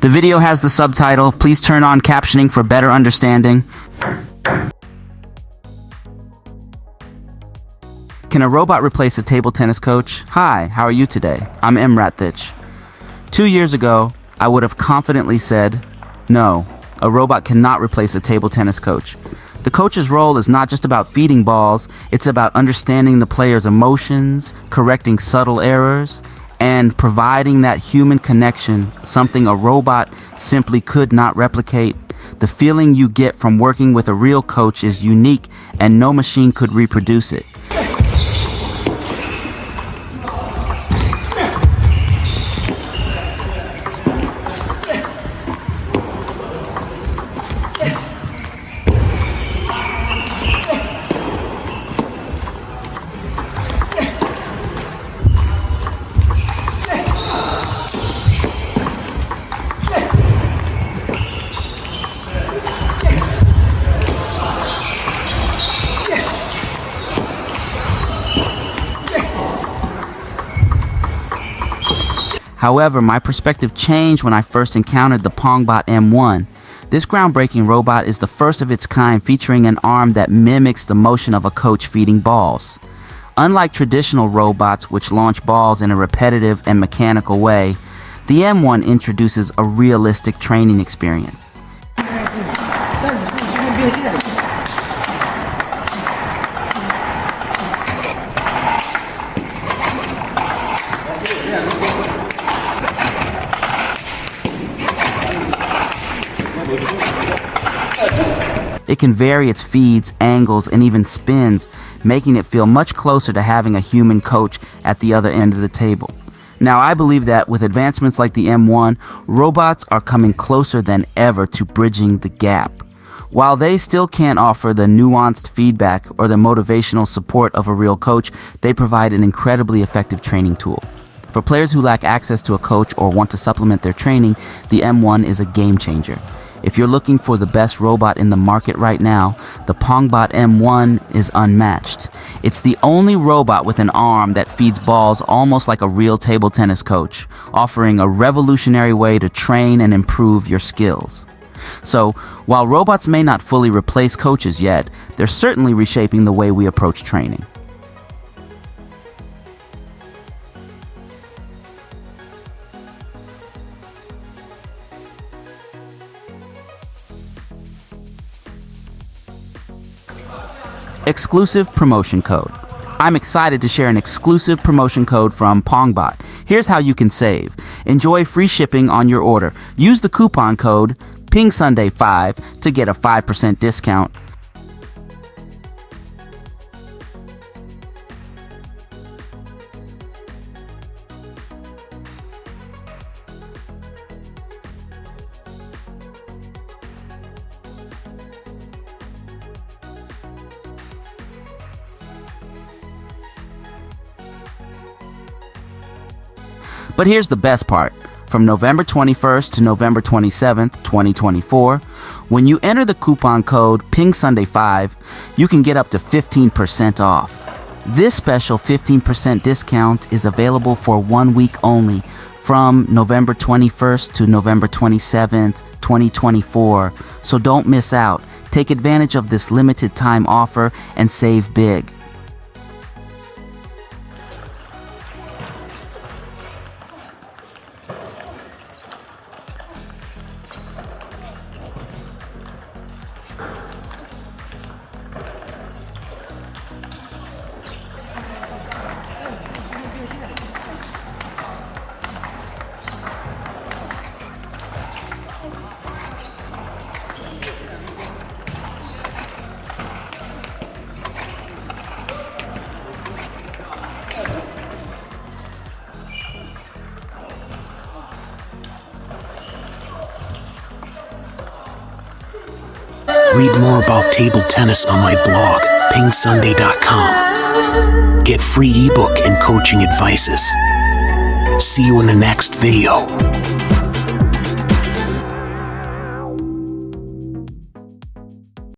The video has the subtitle. Please turn on captioning for better understanding. Can a robot replace a table tennis coach? Hi, how are you today? I'm EmRatThich. 2 years ago, I would have confidently said, no, a robot cannot replace a table tennis coach. The coach's role is not just about feeding balls, it's about understanding the player's emotions, correcting subtle errors, and providing that human connection, something a robot simply could not replicate. The feeling you get from working with a real coach is unique, and no machine could reproduce it. However, my perspective changed when I first encountered the Pongbot M1. This groundbreaking robot is the first of its kind, featuring an arm that mimics the motion of a coach feeding balls. Unlike traditional robots, which launch balls in a repetitive and mechanical way, the M1 introduces a realistic training experience. It can vary its feeds, angles, and even spins, making it feel much closer to having a human coach at the other end of the table. Now, I believe that with advancements like the M1, robots are coming closer than ever to bridging the gap. While they still can't offer the nuanced feedback or the motivational support of a real coach, they provide an incredibly effective training tool. For players who lack access to a coach or want to supplement their training, the M1 is a game changer. If you're looking for the best robot in the market right now, the Pongbot M1 is unmatched. It's the only robot with an arm that feeds balls almost like a real table tennis coach, offering a revolutionary way to train and improve your skills. So, while robots may not fully replace coaches yet, they're certainly reshaping the way we approach training. Exclusive promotion code. I'm excited to share an exclusive promotion code from Pongbot. Here's how you can save. Enjoy free shipping on your order. Use the coupon code PingSunday5 to get a 5% discount. But here's the best part. From November 21st to November 27th, 2024, when you enter the coupon code PingSunday5, you can get up to 15% off. This special 15% discount is available for 1 week only, from November 21st to November 27th, 2024. So don't miss out. Take advantage of this limited time offer and save big. Read more about table tennis on my blog, PingSunday.com. Get free ebook and coaching advices. See you in the next video.